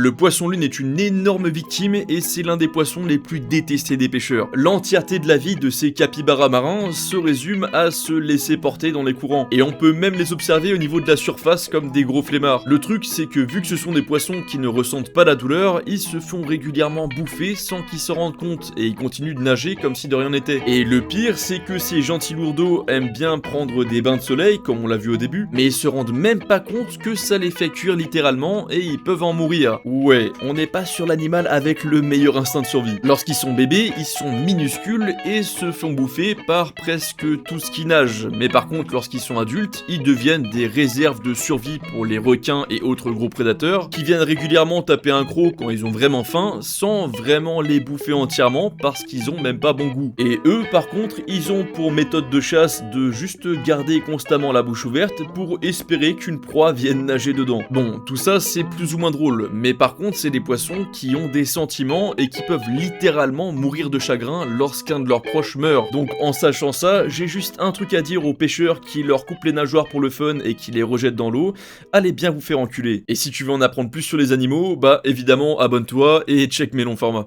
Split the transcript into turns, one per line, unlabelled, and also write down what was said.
Le poisson-lune est une énorme victime et c'est l'un des poissons les plus détestés des pêcheurs. L'entièreté de la vie de ces capybaras marins se résume à se laisser porter dans les courants. Et on peut même les observer au niveau de la surface comme des gros flemmards. Le truc c'est que vu que ce sont des poissons qui ne ressentent pas la douleur, ils se font régulièrement bouffer sans qu'ils s'en rendent compte et ils continuent de nager comme si de rien n'était. Et le pire c'est que ces gentils lourdeaux aiment bien prendre des bains de soleil comme on l'a vu au début, mais ils se rendent même pas compte que ça les fait cuire littéralement et ils peuvent en mourir. Ouais, on n'est pas sur l'animal avec le meilleur instinct de survie. Lorsqu'ils sont bébés, ils sont minuscules et se font bouffer par presque tout ce qui nage. Mais par contre, lorsqu'ils sont adultes, ils deviennent des réserves de survie pour les requins et autres gros prédateurs qui viennent régulièrement taper un croc quand ils ont vraiment faim sans vraiment les bouffer entièrement parce qu'ils ont même pas bon goût. Et eux, par contre, ils ont pour méthode de chasse de juste garder constamment la bouche ouverte pour espérer qu'une proie vienne nager dedans. Bon, tout ça c'est plus ou moins drôle, mais par contre, c'est des poissons qui ont des sentiments et qui peuvent littéralement mourir de chagrin lorsqu'un de leurs proches meurt. Donc en sachant ça, j'ai juste un truc à dire aux pêcheurs qui leur coupent les nageoires pour le fun et qui les rejettent dans l'eau, allez bien vous faire enculer. Et si tu veux en apprendre plus sur les animaux, bah évidemment abonne-toi et check mes longs formats.